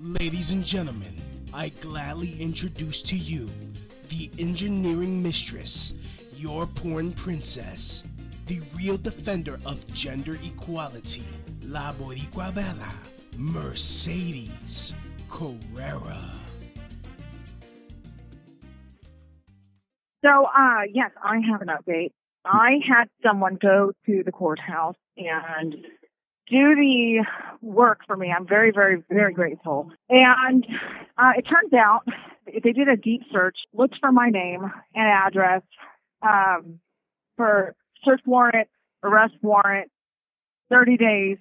Ladies and gentlemen, I gladly introduce to you the engineering mistress, your porn princess, the real defender of gender equality, La Boricua Bella, Mercedes Carrera. So, yes, I have an update. I had someone go to the courthouse and do the work for me. I'm very, very, very grateful. And it turns out they did a deep search, looked for my name and address for search warrant, arrest warrant, 30 days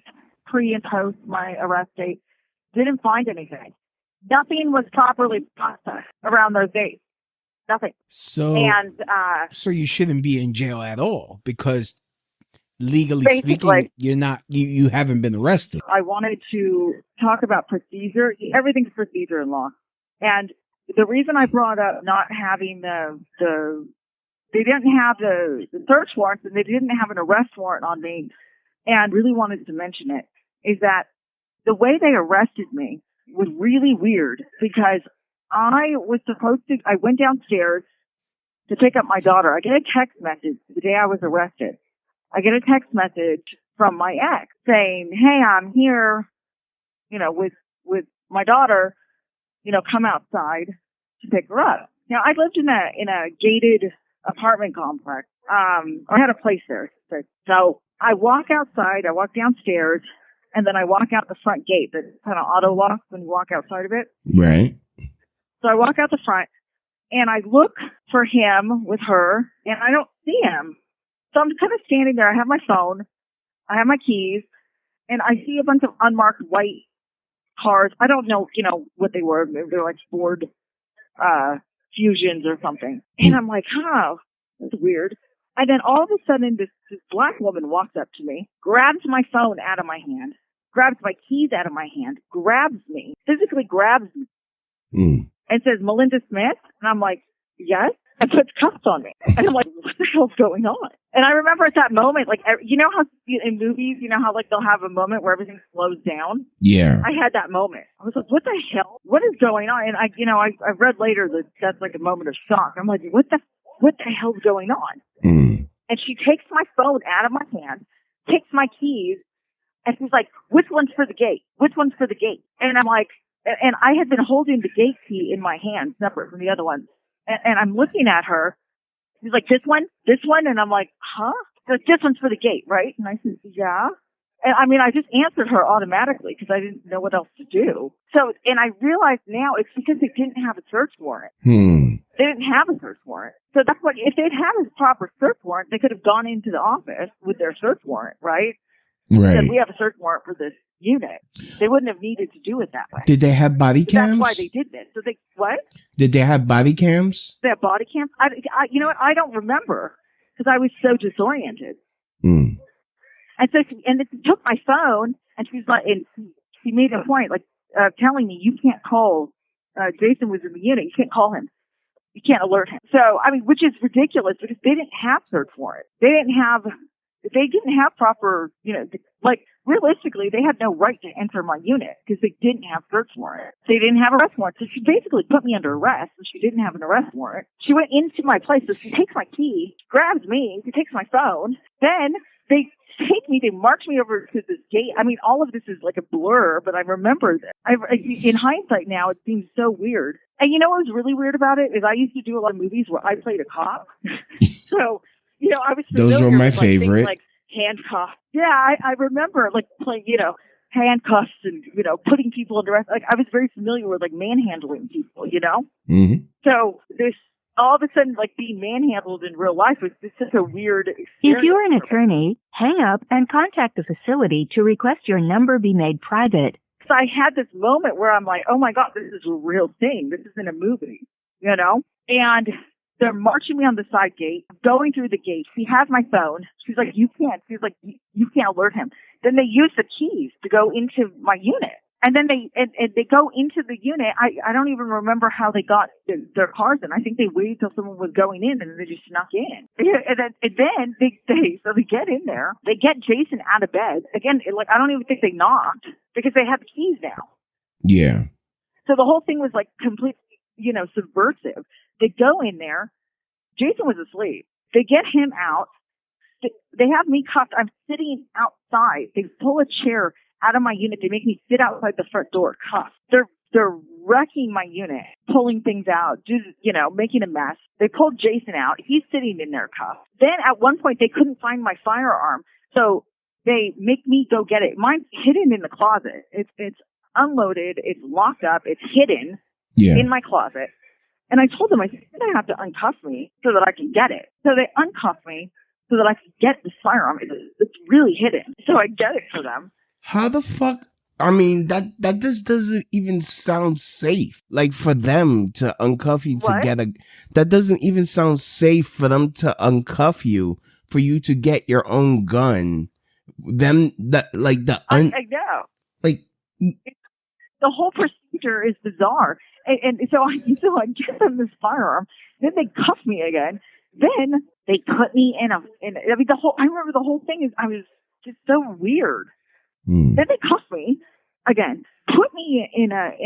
pre and post my arrest date. Didn't find anything. Nothing was properly processed around those dates. Nothing. So you shouldn't be in jail at all because legally speaking, you haven't been arrested. I wanted to talk about procedure. Everything's procedure in law. And the reason I brought up not having they didn't have the search warrants and they didn't have an arrest warrant on me and really wanted to mention it is that the way they arrested me was really weird because I went downstairs to pick up my daughter. I get a text message the day I was arrested. I get a text message from my ex saying, "Hey, I'm here, with my daughter, come outside to pick her up." Now, I lived in a gated apartment complex. I had a place there. So I walk outside, I walk downstairs, and then I walk out the front gate that kind of auto locks when you walk outside of it. Right. So I walk out the front and I look for him with her and I don't see him. So I'm kind of standing there. I have my phone. I have my keys and I see a bunch of unmarked white cars. I don't know, what they were. They were like Ford, Fusions or something. And I'm like, that's weird. And then all of a sudden this black woman walks up to me, grabs my phone out of my hand, grabs my keys out of my hand, physically grabs me. And says, "Melinda Smith?" And I'm like, "Yes," and puts cuffs on me. And I'm like, what the hell's going on? And I remember at that moment, like, how in movies, how like they'll have a moment where everything slows down? Yeah. I had that moment. I was like, what the hell? What is going on? And I read later that that's like a moment of shock. I'm like, what the hell's going on? And she takes my phone out of my hand, takes my keys, and she's like, "Which one's for the gate? Which one's for the gate?" And I'm like, and I had been holding the gate key in my hand, separate from the other one. And I'm looking at her. She's like, this one? And I'm like, huh? She's like, "This one's for the gate, right?" And I said, "Yeah." And I just answered her automatically because I didn't know what else to do. So, and I realized now it's because they didn't have a search warrant. They didn't have a search warrant. So that's what, if they'd had a proper search warrant, they could have gone into the office with their search warrant, right? Right. Said, "We have a search warrant for this unit." They wouldn't have needed to do it that way. Did they have body cams? That's why they did this. So what? Did they have body cams? They have body cams? You know what? I don't remember because I was so disoriented. And so she took my phone and she's like, and she made a point, like, telling me, "You can't call, Jason was in the unit. You can't call him. You can't alert him." So, which is ridiculous because they didn't have search warrant. They didn't have proper, like realistically, they had no right to enter my unit because they didn't have search warrant. They didn't have arrest warrant. So she basically put me under arrest and she didn't have an arrest warrant. She went into my place. So she takes my key, grabs me, she takes my phone. Then they march me over to this gate. All of this is like a blur, but I remember this. In hindsight now, it seems so weird. And what was really weird about it is I used to do a lot of movies where I played a cop. So, I was those were my favorite. Like handcuffs. Yeah, I remember like playing, handcuffs and, putting people under arrest. Like I was very familiar with like manhandling people, So this all of a sudden like being manhandled in real life was just such a weird experience. If you're an attorney, hang up and contact the facility to request your number be made private. So I had this moment where I'm like, oh my God, this is a real thing. This isn't a movie, And they're marching me on the side gate, going through the gate. She has my phone. She's like, you can't alert him. Then they use the keys to go into my unit. And then they go into the unit. I don't even remember how they got their cars in. I think they waited till someone was going in and they just snuck in. And then they get in there. They get Jason out of bed. Again, like I don't even think they knocked because they have the keys now. Yeah. So the whole thing was like completely, subversive. They go in there. Jason was asleep. They get him out. They have me cuffed. I'm sitting outside. They pull a chair out of my unit. They make me sit outside the front door cuffed. They're wrecking my unit, pulling things out, just, making a mess. They pulled Jason out. He's sitting in there cuffed. Then at one point they couldn't find my firearm. So they make me go get it. Mine's hidden in the closet. It's unloaded. It's locked up. It's hidden in my closet. And I told them, I said, they have to uncuff me so that I can get it. So they uncuff me so that I can get this firearm. It's really hidden. So I get it for them. How the fuck? I mean, that just doesn't even sound safe. Like, for them to uncuff you together, that doesn't even sound safe for them to uncuff you, for you to get your own gun. I know. Like, the whole procedure is bizarre. And so I get them this firearm. Then they cuff me again. Then they put me I remember the whole thing I was just so weird. Then they cuff me again, put me in a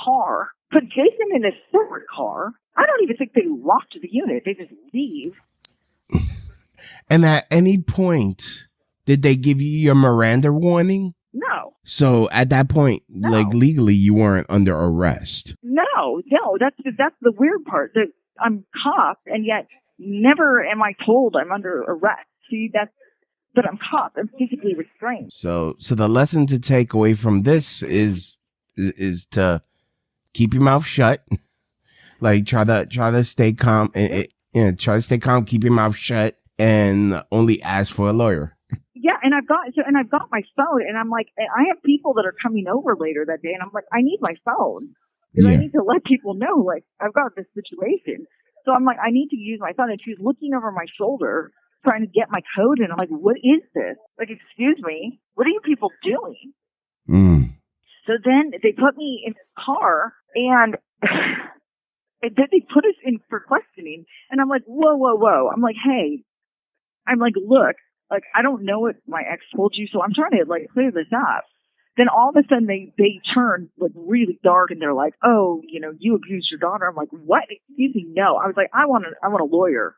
car, put Jason in a separate car. I don't even think they locked the unit. They just leave. And at any point, did they give you your Miranda warning? No. So at that point, like, legally, you weren't under arrest. No. That's the weird part. That I'm cuffed, and yet never am I told I'm under arrest. See, but I'm cuffed. I'm physically restrained. So the lesson to take away from this is to keep your mouth shut. Like, try to stay calm. Try to stay calm. Keep your mouth shut, and only ask for a lawyer. Yeah, and I've got my phone, and I'm like, I have people that are coming over later that day, and I'm like, I need my phone because I need to let people know, like, I've got this situation. So I'm like, I need to use my phone, and she's looking over my shoulder trying to get my code, and I'm like, what is this? Like, excuse me, what are you people doing? So then they put me in this car, and then they put us in for questioning, and I'm like, whoa. I'm like, hey, look. Like, I don't know what my ex told you, so I'm trying to, like, clear this up. Then all of a sudden they turn, like, really dark, and they're like, oh, you abused your daughter. I'm like, what? Excuse me, no. I was like, I want a lawyer.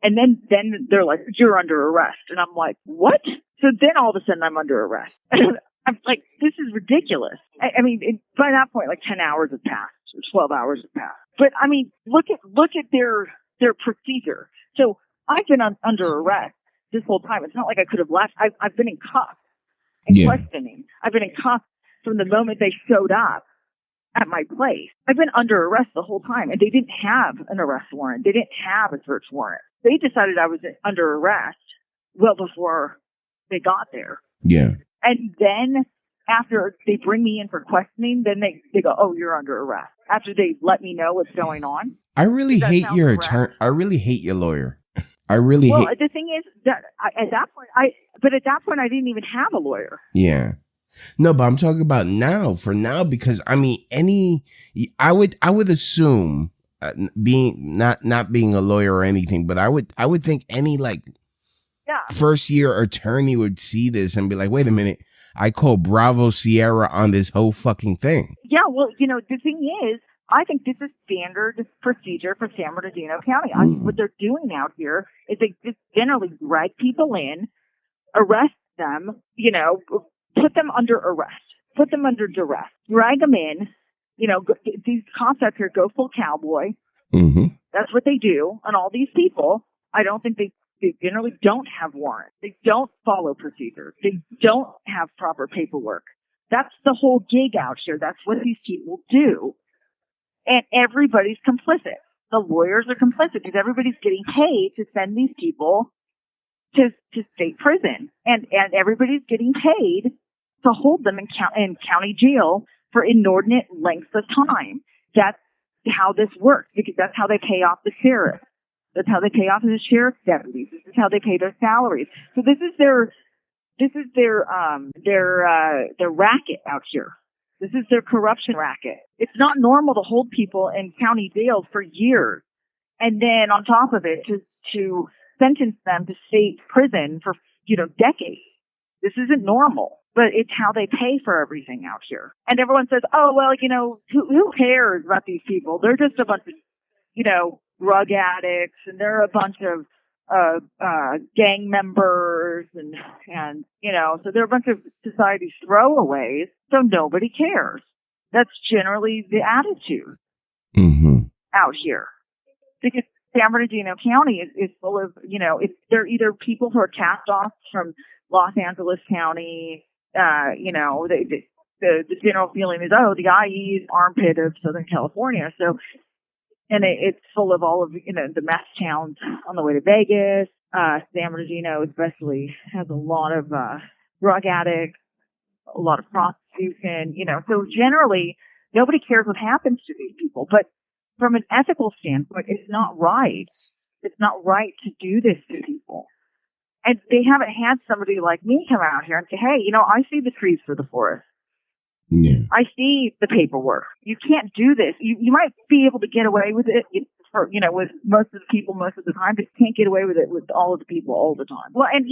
And then they're like, you're under arrest. And I'm like, what? So then all of a sudden I'm under arrest. I'm like, this is ridiculous. I mean, by that point, like 10 hours have passed, or 12 hours have passed. But I mean, look at their procedure. So I've been under arrest this whole time. It's not like I could have left. I've been in cuffs and questioning. I've been in cuffs from the moment they showed up at my place. I've been under arrest the whole time, and they didn't have an arrest warrant. They didn't have a search warrant. They decided I was under arrest well before they got there. Yeah. And then after they bring me in for questioning, then they go, oh, you're under arrest. After they let me know what's going on. I really hate your attorney. I really hate your lawyer. I really hate. Well, the thing is that at that point I didn't even have a lawyer. Yeah. No, but I'm talking about now, because I mean, I would assume, being not being a lawyer or anything, but I would think any first year attorney would see this and be like, wait a minute, I call Bravo Sierra on this whole fucking thing. Yeah, well, the thing is, I think this is standard procedure for San Bernardino County. What they're doing out here is they just generally drag people in, arrest them, put them under arrest, put them under duress, drag them in. These cops out here go full cowboy. Mm-hmm. That's what they do. And all these people, I don't think they generally don't have warrants. They don't follow procedures. They don't have proper paperwork. That's the whole gig out here. That's what these people do. And everybody's complicit. The lawyers are complicit because everybody's getting paid to send these people to state prison. And everybody's getting paid to hold them in county jail for inordinate lengths of time. That's how this works, because that's how they pay off the sheriff. That's how they pay off the sheriff's deputies. This is how they pay their salaries. So this is their racket out here. This is their corruption racket. It's not normal to hold people in county jails for years, and then on top of it, to sentence them to state prison for decades. This isn't normal. but it's how they pay for everything out here. And everyone says, oh, well, who cares about these people? They're just a bunch of, drug addicts, and they're a bunch of gang members, and so they're a bunch of society's throwaways, so nobody cares. That's generally the attitude out here. Because San Bernardino County is full of, they're either people who are cast off from Los Angeles County, the general feeling is, oh, the IE is armpit of Southern California. So, and it's full of all of, the mess towns on the way to Vegas. San Bernardino especially has a lot of, drug addicts, a lot of prostitution, so generally nobody cares what happens to these people. But from an ethical standpoint, it's not right. It's not right to do this to people. And they haven't had somebody like me come out here and say, hey, I see the trees for the forest. Yeah. I see the paperwork. You can't do this. You might be able to get away with it with most of the people most of the time, but you can't get away with it with all of the people all the time. Well, and,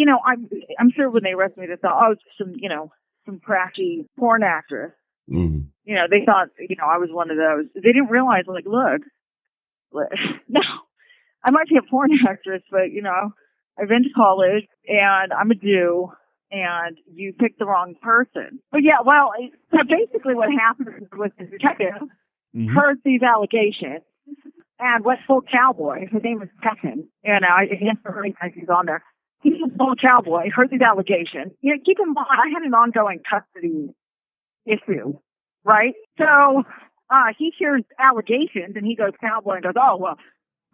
I'm sure when they arrested me, they thought, oh, it's some crashy porn actress. Mm-hmm. They thought, I was one of those. They didn't realize, like, look, no, I might be a porn actress, but, I've been to college and I'm a Jew and you picked the wrong person. But yeah, well, so basically what happened was the detective heard these allegations and went full cowboy. His name was Peckin. I can't remember he's on there. He was full cowboy, heard these allegations. Keep in mind, I had an ongoing custody issue, right? So he hears allegations and he goes cowboy and goes, oh, well,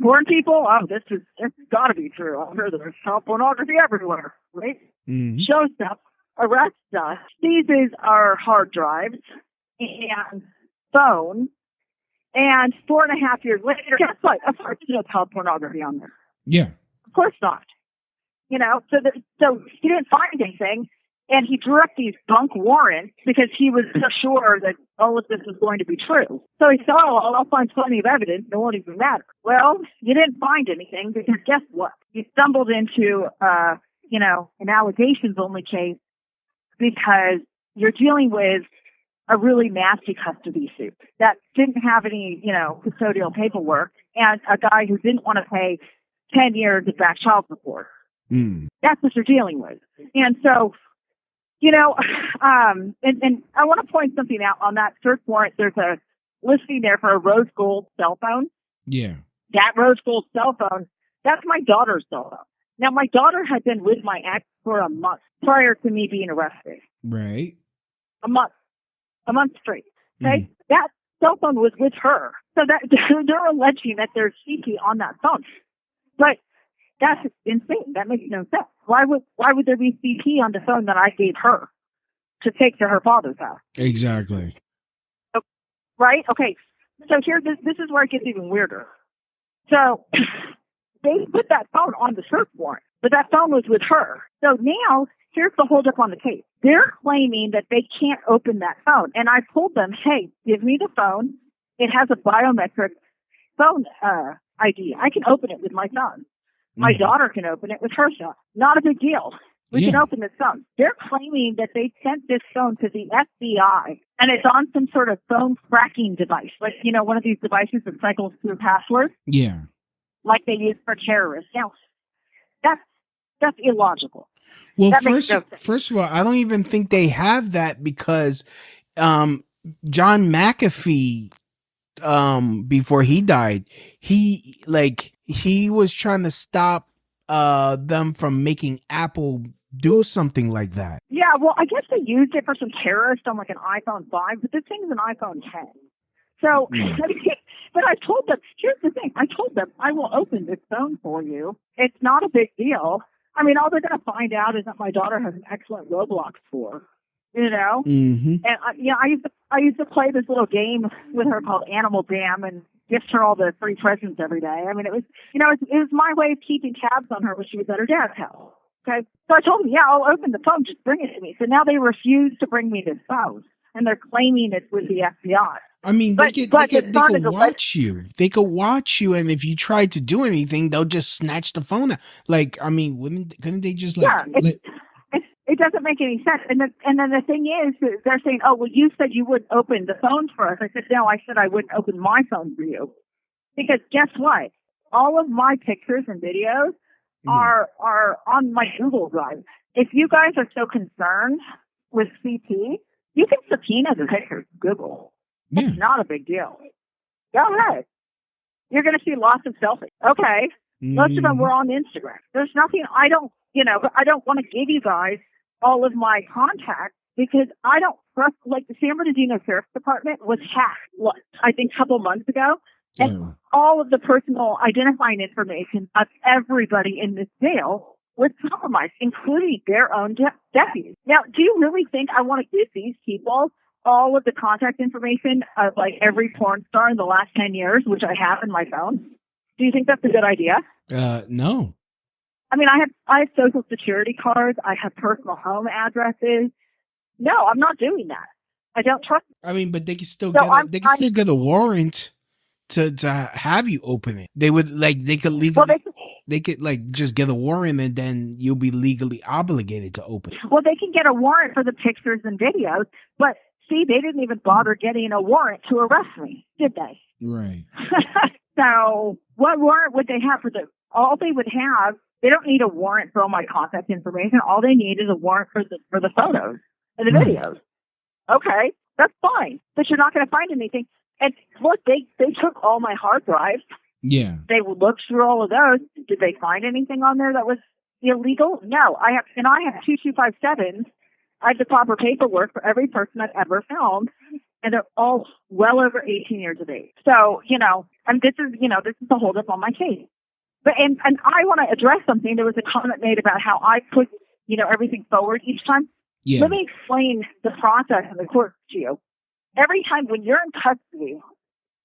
porn people? Oh, this has got to be true. I'm sure there's child pornography everywhere, right? Shows up, arrests us, seizes our hard drives and phone, and 4.5 years later, guess what? Of course there's no child pornography on there. Yeah. Of course not. So he didn't find anything. And he drew up these bunk warrants because he was so sure that all of this was going to be true. So he thought, oh, I'll find plenty of evidence. It won't even matter. Well, you didn't find anything because guess what? You stumbled into, an allegations-only case because you're dealing with a really nasty custody suit that didn't have any, custodial paperwork and a guy who didn't want to pay 10 years of back child support. That's what you're dealing with. And so, and I want to point something out on that search warrant. There's a listing there for a rose gold cell phone. Yeah. That rose gold cell phone, that's my daughter's cell phone. Now, my daughter had been with my ex for a month prior to me being arrested. Right. A month straight. Okay. That cell phone was with her. So that they're alleging that there's CP on that phone. But that's insane. That makes no sense. Why would there be CP on the phone that I gave her to take to her father's house? Exactly. Right? Okay. So here, this is where it gets even weirder. So they put that phone on the search warrant, but that phone was with her. So now here's the holdup on the case. They're claiming that they can't open that phone. And I told them, hey, give me the phone. It has a biometric phone ID. I can open it with my son. My daughter can open it with her son. Not a big deal. We can open this phone. They're claiming that they sent this phone to the FBI, and it's on some sort of phone cracking device, like, one of these devices that cycles through passwords. Yeah. Like they use for terrorists. Now, that's illogical. Well, first of all, I don't even think they have that because John McAfee, before he died, he was trying to stop them from making Apple do something like that. Yeah, well, I guess they used it for some terrorist on like an iPhone 5, but this thing is an iPhone 10. So, but I told them, here's the thing. I told them, I will open this phone for you. It's not a big deal. I mean, all they're going to find out is that my daughter has an excellent Roblox score, And I used to play this little game with her called Animal Jam and gift her all the free presents every day. I mean, it was my way of keeping tabs on her when she was at her dad's house. Okay. So I told them, yeah, I'll open the phone. Just bring it to me. So now they refuse to bring me this phone, and they're claiming it's with the FBI. I mean, they could watch you. They could watch you, and if you tried to do anything, they'll just snatch the phone out. Like, I mean, couldn't they just like? Yeah, It doesn't make any sense. And then the thing is, they're saying, oh, well, you said you wouldn't open the phone for us. I said, no, I said I wouldn't open my phone for you. Because guess what? All of my pictures and videos are on my Google Drive. If you guys are so concerned with CP, you can subpoena the pictures to Google. Yeah. It's not a big deal. Go ahead. You're going to see lots of selfies. Okay. Most of them were on Instagram. There's nothing, I don't want to give you guys all of my contacts because I don't trust, like the San Bernardino Sheriff's Department was hacked, I think a couple months ago. And all of the personal identifying information of everybody in this jail was compromised, including their own deputies. Now, do you really think I want to give these people all of the contact information of like every porn star in the last 10 years, which I have in my phone? Do you think that's a good idea? No. I mean, I have social security cards. I have personal home addresses. No, I'm not doing that. I don't trust them. I mean, but they can still get a warrant to have you open it. They would they could legally they could like just get a warrant and then you'll be legally obligated to open it. Well, they can get a warrant for the pictures and videos, but see, they didn't even bother getting a warrant to arrest me, did they? Right. So what warrant would they have all they would have? They don't need a warrant for all my contact information. All they need is a warrant for the photos and the videos. Okay, that's fine, but you're not going to find anything. And look, they took all my hard drives. Yeah. They looked through all of those. Did they find anything on there that was illegal? No. I have 2257s. I have the proper paperwork for every person I've ever filmed, and they're all well over 18 years of age. So, and this is the holdup on my case. But and I want to address something. There was a comment made about how I put, everything forward each time. Yeah. Let me explain the process in the court to you. Every time when you're in custody,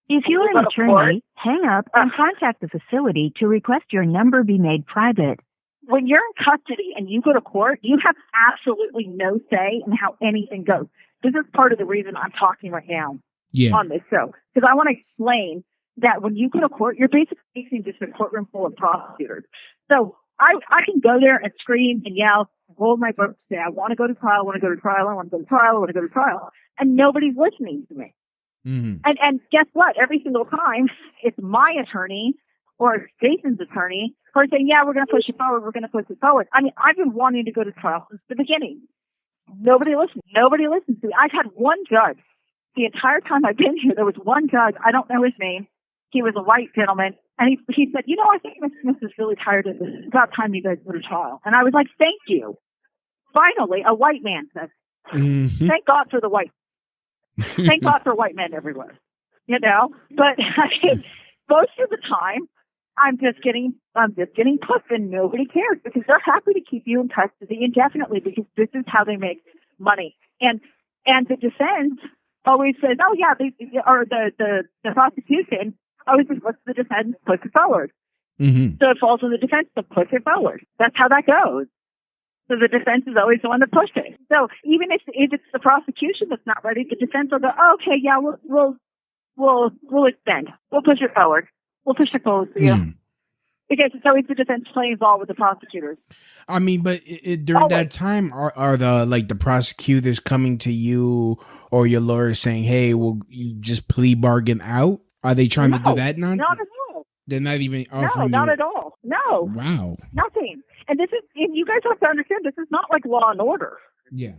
if you're an attorney, hang up and contact the facility to request your number be made private. When you're in custody and you go to court, you have absolutely no say in how anything goes. This is part of the reason I'm talking right now on this show. Because I want to explain that when you go to court, you're basically facing just a courtroom full of prosecutors. So I can go there and scream and yell, hold my books, say, I want to go to trial, I want to go to trial, I want to go to trial, I want to go to trial. And nobody's listening to me. Mm-hmm. And guess what? Every single time, it's my attorney or Jason's attorney who are saying, yeah, we're going to push it forward, we're going to push it forward. I mean, I've been wanting to go to trial since the beginning. Nobody listens. Nobody listens to me. I've had one judge. The entire time I've been here, there was one judge. I don't know his name. He was a white gentleman. And he said, I think Ms. Smith is really tired of this. It's about time you guys go to trial. And I was like, thank you. Finally, a white man says, thank God for the white. Thank God for white men everywhere. But I mean, most of the time, I'm just getting pushed and nobody cares because they're happy to keep you in custody indefinitely because this is how they make money. And the defense always says, oh yeah, the prosecution always says, what's the defense? Push it forward. Mm-hmm. So it falls on the defense to push it forward. That's how that goes. So the defense is always the one that pushed it. So even if it's the prosecution that's not ready, the defense will go, oh, okay, yeah, we'll extend. We'll push it forward. We'll push it forward for you. Because it's always the defense playing ball with the prosecutors. I mean, but during that time, are the prosecutors coming to you or your lawyer saying, hey, will you just plea bargain out? Are they trying to do that? Not at all. They're not even offering not at all. No. Wow. Nothing. And you guys have to understand, this is not like Law and Order. Yeah.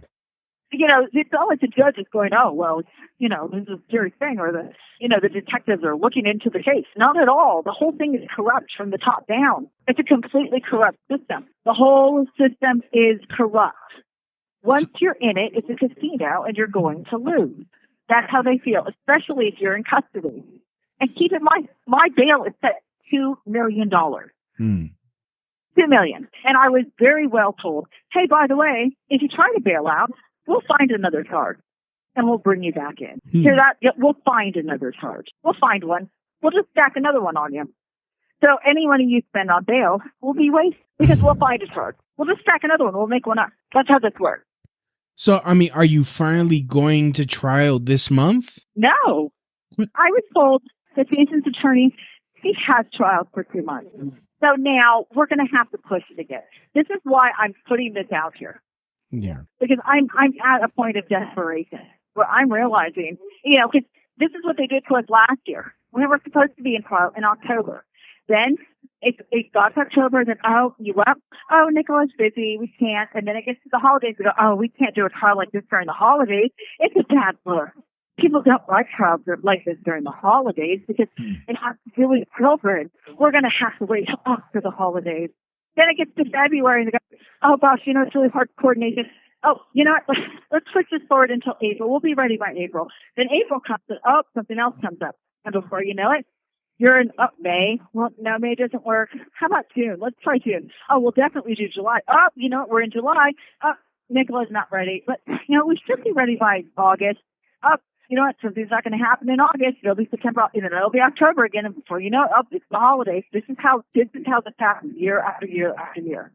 It's not like the judge is going, oh, well, this is a serious thing, or the detectives are looking into the case. Not at all. The whole thing is corrupt from the top down. It's a completely corrupt system. The whole system is corrupt. Once you're in it, it's a casino and you're going to lose. That's how they feel, especially if you're in custody. And keep in mind, my bail is set at $2 million. $2 million. And I was very well told, hey, by the way, if you try to bail out, we'll find another charge and we'll bring you back in. Hear that? Yeah, we'll find another charge. We'll find one. We'll just stack another one on you. So any money you spend on bail will be wasted because we'll find a charge. We'll just stack another one. We'll make one up. That's how this works. So, I mean, are you finally going to trial this month? No. I was told that Jason's attorney, he has trials for 2 months. So now we're going to have to push it again. This is why I'm putting this out here. Yeah. Because I'm at a point of desperation where I'm realizing, because this is what they did to us last year. We were supposed to be in trial in October. Then it got to October, then, Nicola's busy, we can't. And then it gets to the holidays, we go, we can't do a trial like this during the holidays. It's a bad look. People don't like trials like this during the holidays because it has to do with children. We're going to have to wait after the holidays. Then it gets to February and they go, oh gosh, it's really hard to coordinate this. Oh, you know what? Let's push this forward until April. We'll be ready by April. Then April comes and something else comes up. And before you know it, you're in May. Well, no, May doesn't work. How about June? Let's try June. Oh, we'll definitely do July. Oh, you know what? We're in July. Nicola's not ready. But, we should be ready by August. Oh, you know what? Something's not going to happen in August. It'll be September. And then it'll be October again. And before you know it, it's the holidays. This is how this happens year after year after year.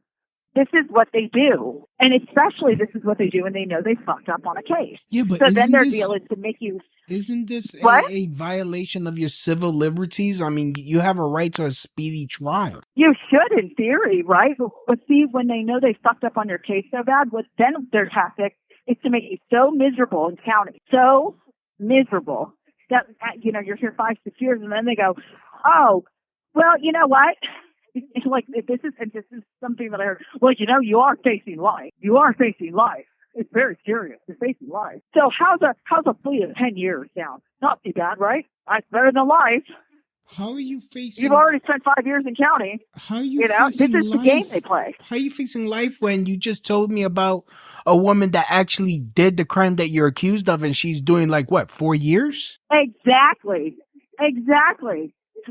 This is what they do. And especially this is what they do when they know they fucked up on a case. Yeah, but so then their deal is to make you... Isn't this a violation of your civil liberties? I mean, you have a right to a speedy trial. You should, in theory, right? But see, when they know they fucked up on your case so bad, then their tactic is to make you so miserable in county. So miserable that, you're here 5-6 years and then they go, oh, well, you know what? Like, this is something that I heard. Well, you are facing life. You are facing life. It's very serious. You're facing life. So how's a plea of 10 years down? Not too bad, right? That's better than life. How are you facing? You've already spent 5 years in county. How are you facing this is life? The game they play. How are you facing life when you just told me about a woman that actually did the crime that you're accused of, and she's doing 4 years? Exactly.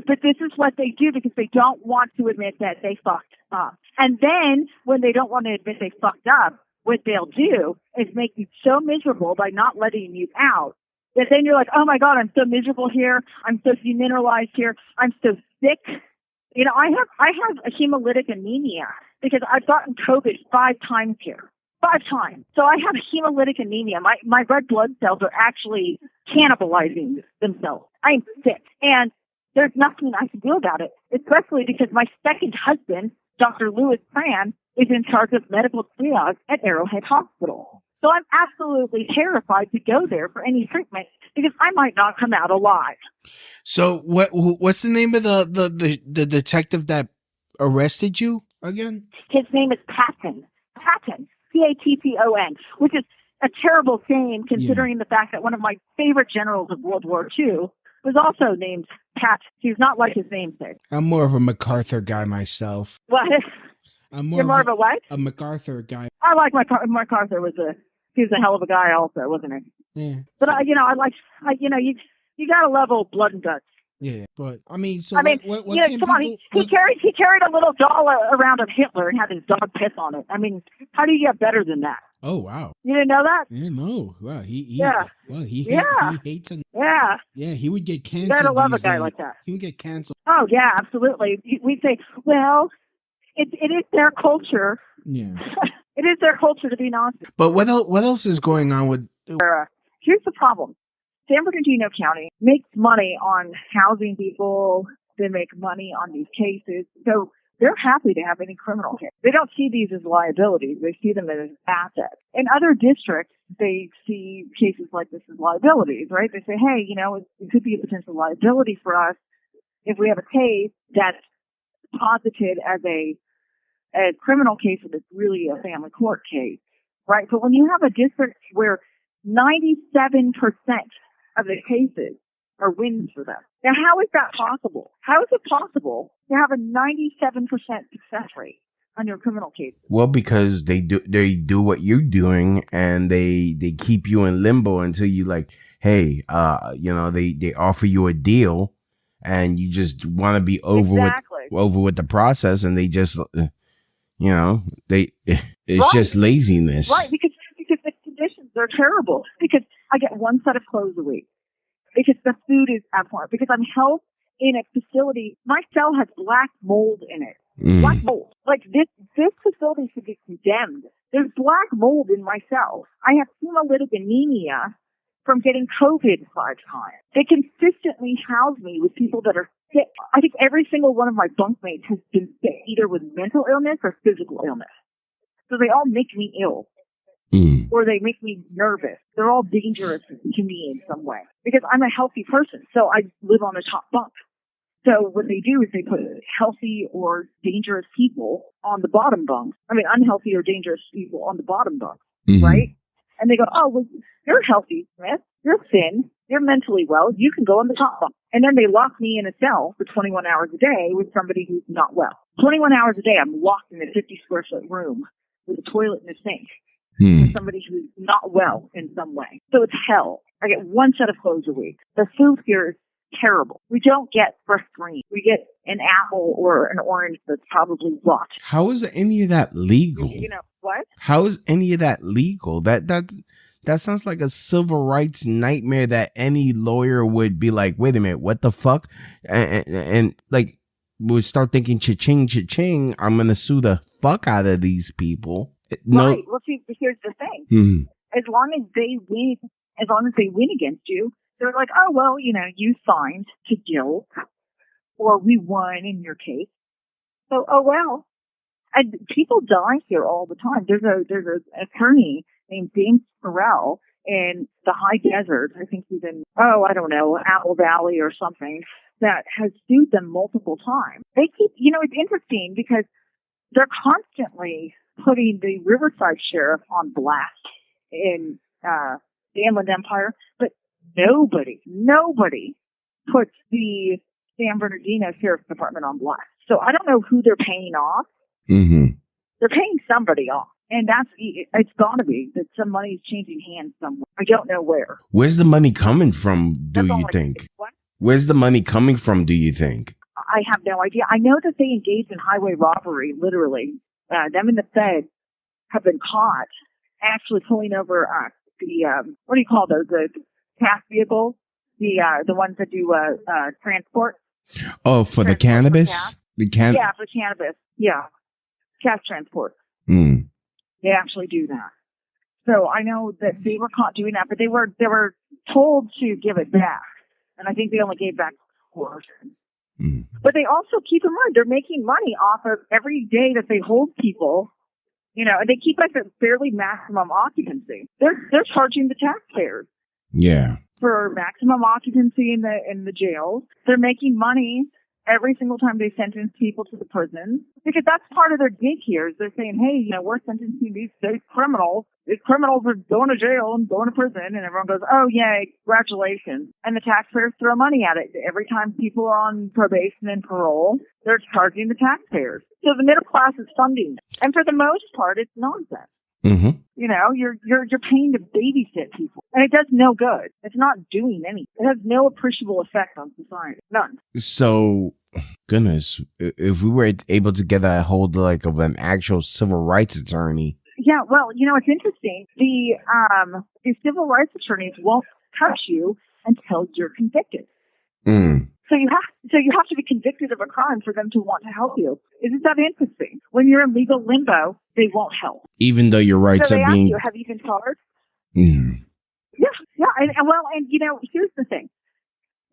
But this is what they do because they don't want to admit that they fucked up. And then when they don't want to admit they fucked up, what they'll do is make you so miserable by not letting you out that then you're like, oh my God, I'm so miserable here. I'm so demineralized here. I'm so sick. I have a hemolytic anemia because I've gotten COVID 5 times here. 5 times. So I have hemolytic anemia. My red blood cells are actually cannibalizing themselves. I'm sick. And there's nothing I can do about it, especially because my second husband, Dr. Louis Tran, is in charge of medical triage at Arrowhead Hospital. So I'm absolutely terrified to go there for any treatment because I might not come out alive. So what's the name of the detective that arrested you again? His name is Patton, Patton, which is a terrible name considering the fact that one of my favorite generals of World War II was also named Pat. He's not like his namesake. I'm more of a MacArthur guy myself. What? You're more of a what? A MacArthur guy. I like MacArthur. He was a hell of a guy also, wasn't he? Yeah. But you got to level blood and guts. Yeah, but I mean, what come on, he carried a little doll around of Hitler and had his dog piss on it. I mean, how do you get better than that? Oh wow! You didn't know that? Yeah, no. Wow, he hates him. Yeah. Yeah, he would get canceled. You gotta love a guy like that. He would get canceled. Oh yeah, absolutely. We'd say, well, it is their culture. Yeah. It is their culture to be Nazi. But what else is going on with? Here's the problem. San Bernardino County makes money on housing people. They make money on these cases. So they're happy to have any criminal case. They don't see these as liabilities. They see them as assets. In other districts, they see cases like this as liabilities, right? They say, hey, it could be a potential liability for us if we have a case that's posited as a criminal case and it's really a family court case, right? But when you have a district where 97% of the cases are wins for them. Now, how is that possible? How is it possible to have a 97% success rate on your criminal case? Well, because they do what you're doing, and they keep you in limbo until you hey, they offer you a deal, and you just want to be over with the process, and they just it's just laziness, right? Because the conditions are terrible. Because I get one set of clothes a week. Because the food is abhorrent. Because I'm held in a facility. My cell has black mold in it. Black mold. This facility should be condemned. There's black mold in my cell. I have hemolytic anemia from getting COVID 5 times. They consistently house me with people that are sick. I think every single one of my bunkmates has been sick, either with mental illness or physical illness. So they all make me ill. or they make me nervous. They're all dangerous to me in some way because I'm a healthy person. So I live on the top bunk. So what they do is they put healthy or dangerous people on the bottom bunks. I mean, unhealthy or dangerous people on the bottom bunks, right? And they go, oh, well, you're healthy, Smith. You're thin. You're mentally well. You can go on the top bunk. And then they lock me in a cell for 21 hours a day with somebody who's not well. 21 hours a day, I'm locked in a 50 square foot room with a toilet and a sink. With somebody who's not well in some way. So it's hell. I get one set of clothes a week. The food here is terrible. We don't get fresh green. We get an apple or an orange that's probably rotten. How is any of that legal? You know what? How is any of that legal? That sounds like a civil rights nightmare that any lawyer would be like, wait a minute, what the fuck? And like would start thinking, cha-ching, cha-ching, I'm gonna sue the fuck out of these people. No. Right. Well, see, here's the thing. As long as they win against you, they're like, oh, well, you know, you signed to guilt, or we won in your case. So, oh, well. And people die here all the time. There's an attorney named James Carrera in the high desert. I think he's in, I don't know, Apple Valley or something, that has sued them multiple times. They keep, you know, it's interesting because they're constantly putting the Riverside Sheriff on blast in the Inland Empire, but nobody puts the San Bernardino Sheriff's Department on blast. So I don't know who they're paying off. They're paying somebody off. And it's got to be that some money is changing hands somewhere. I don't know where. Where's the money coming from, do you think? What? Where's the money coming from, do you think? I have no idea. I know that they engaged in highway robbery, literally. Them and the Fed have been caught actually pulling over the what do you call those? The task vehicles, the ones that do transport. Oh, for the cannabis? Yeah, for cannabis. Yeah, cash transport. They actually do that. So I know that they were caught doing that, but they were told to give it back, and I think they only gave back a portion. But they also, keep in mind, they're making money off of every day that they hold people, you know, and they keep like a fairly maximum occupancy. They're charging the taxpayers. Yeah. For maximum occupancy in the jails. They're making money every single time they sentence people to the prisons, because that's part of their gig here. Is they're saying, hey, you know, we're sentencing these criminals. These criminals are going to jail and going to prison, and everyone goes, oh, yay, congratulations. And the taxpayers throw money at it. Every time people are on probation and parole, they're charging the taxpayers. So the middle class is funding it. And for the most part, it's nonsense. You know, you're paying to babysit people, and it does no good. It's not doing anything. It has no appreciable effect on society. None. So, goodness, if we were able to get a hold of an actual civil rights attorney. Yeah, well, you know, it's interesting. The civil rights attorneys won't touch you until you're convicted. So you have to be convicted of a crime for them to want to help you. Isn't that interesting? When you're in legal limbo, they won't help. Even though your rights so are being... You, have you been charged? Yeah. And you know, here's the thing.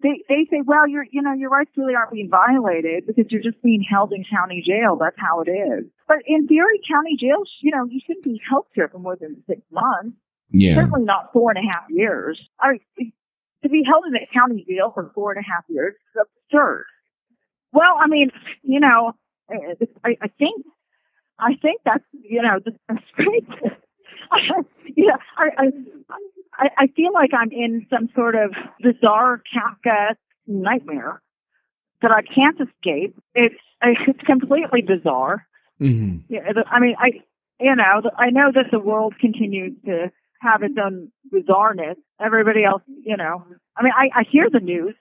They say, well, your rights really aren't being violated because you're just being held in county jail. That's how it is. But in theory, county jail, you know, you shouldn't be held here for more than 6 months. Yeah. Certainly not 4.5 years. To be held in a county jail for 4.5 years is absurd. Well, I mean, you know, I think that's, you know, that's great. I feel like I'm in some sort of bizarre Kafka nightmare that I can't escape. It's completely bizarre. Yeah, I mean, I know that the world continues to have its own bizarreness. Everybody else, you know, I mean, I hear the news.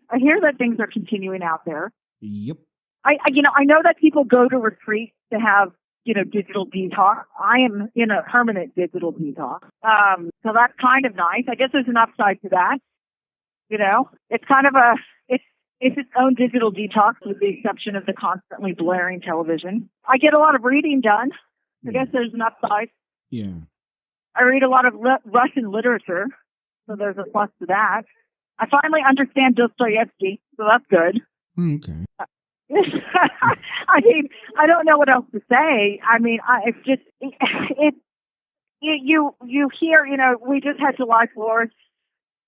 I hear that things are continuing out there. Yep. I know that people go to retreats to have, you know, digital detox. I am in a permanent digital detox. So that's kind of nice. I guess there's an upside to that. You know, it's kind of it's its own digital detox with the exception of the constantly blaring television. I get a lot of reading done. I guess there's an upside. Yeah. I read a lot of Russian literature, so there's a plus to that. I finally understand Dostoevsky, so that's good. Okay. I mean, I don't know what else to say. I mean, you hear, we just had July 4th.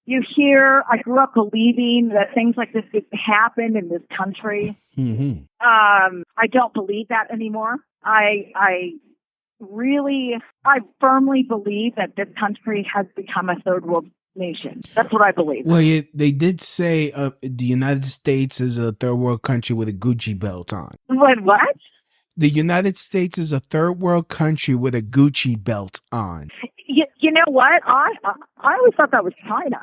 You hear, I grew up believing that things like this could happen in this country. Mm-hmm. I don't believe that anymore. I firmly believe that this country has become a third world nation. That's what I believe. Well, they did say the United States is a third world country with a Gucci belt on. What? The United States is a third world country with a Gucci belt on. You know what? I always thought that was China.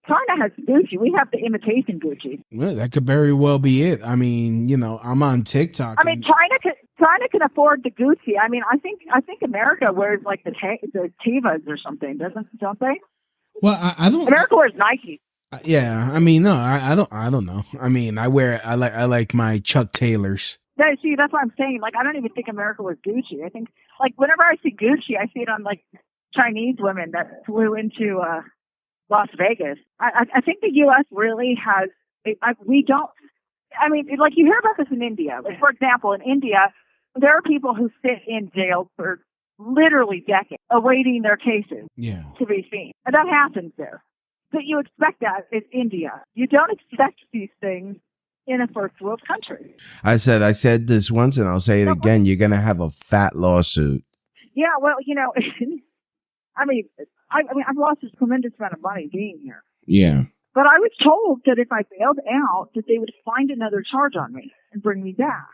China has Gucci. We have the imitation Gucci. Well, that could very well be it. I mean, I'm on TikTok. I mean, China can afford the Gucci. I mean, I think America wears like the Tevas or something, don't they? Well, I don't. America wears Nike. Yeah, I mean, no, I don't know. I mean, I like my Chuck Taylors. No, see, that's what I'm saying. Like, I don't even think America wears Gucci. I think, like, whenever I see Gucci, I see it on like Chinese women that flew into Las Vegas. I think the U.S. really has. We don't. I mean, like, you hear about this in India. Like, for example, in India, there are people who sit in jail for literally decades, awaiting their cases to be seen, and that happens there. But you expect that in India. You don't expect these things in a first world country. I said this once, and I'll say it again. You're gonna have a fat lawsuit. Yeah, well, I mean, I've lost a tremendous amount of money being here. Yeah. But I was told that if I bailed out, that they would find another charge on me and bring me back.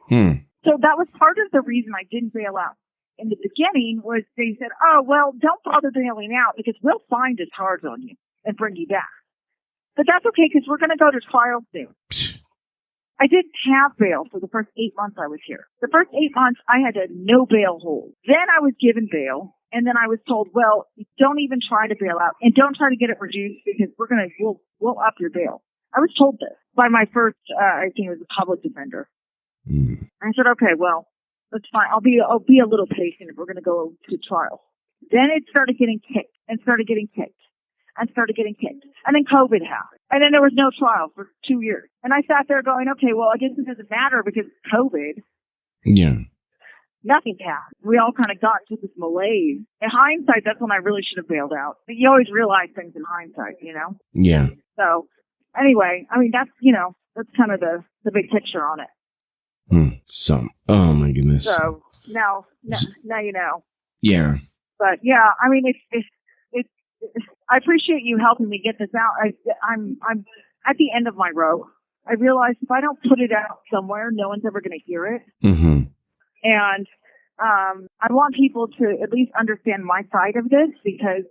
So that was part of the reason I didn't bail out. In the beginning was they said, oh, well, don't bother bailing out because we'll find a charge on you and bring you back. But that's okay because we're going to go to trial soon. I didn't have bail for the first 8 months I was here. The first 8 months, I had a no bail hold. Then I was given bail, and then I was told, well, don't even try to bail out, and don't try to get it reduced because we'll up your bail. I was told this by my first, I think it was a public defender. I said, okay, well, that's fine. I'll be a little patient if we're going to go to trial. Then it started getting kicked and started getting kicked. And then COVID happened. And then there was no trial for 2 years. And I sat there going, okay, well, I guess it doesn't matter because COVID. Yeah. Nothing passed. We all kind of got into this malaise. In hindsight, that's when I really should have bailed out. But you always realize things in hindsight, Yeah. So, anyway, I mean, that's kind of the big picture on it. So, oh my goodness. So, now you know. Yeah. But, yeah, I mean, it's I appreciate you helping me get this out. I'm at the end of my rope. I realized if I don't put it out somewhere, no one's ever going to hear it. Mm-hmm. And I want people to at least understand my side of this because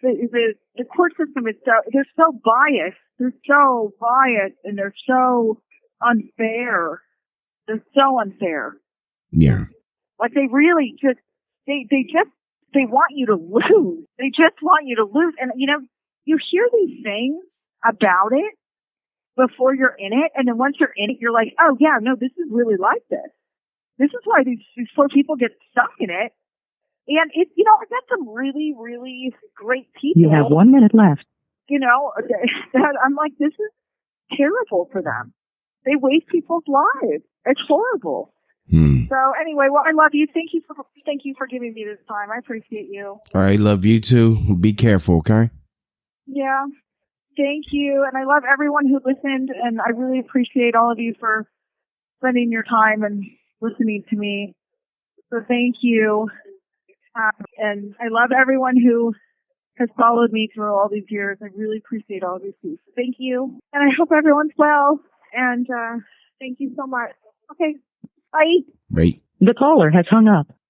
the court system is they're so biased. They're so biased and they're so unfair. They're so unfair. Yeah. Like they really just they want you to lose. They just want you to lose. And, you hear these things about it before you're in it. And then once you're in it, you're like, oh, yeah, no, this is really like this. This is why these poor people get stuck in it. And, I got some really, really great people. You have 1 minute left. That I'm like, this is terrible for them. They waste people's lives. It's horrible. So anyway, well, I love you. Thank you for giving me this time. I appreciate you. All right, love you too. Be careful, okay? Yeah, thank you. And I love everyone who listened, and I really appreciate all of you for spending your time and listening to me. So thank you. And I love everyone who has followed me through all these years. I really appreciate all of you too. So thank you. And I hope everyone's well. And thank you so much. Okay. Bye. Right. The caller has hung up.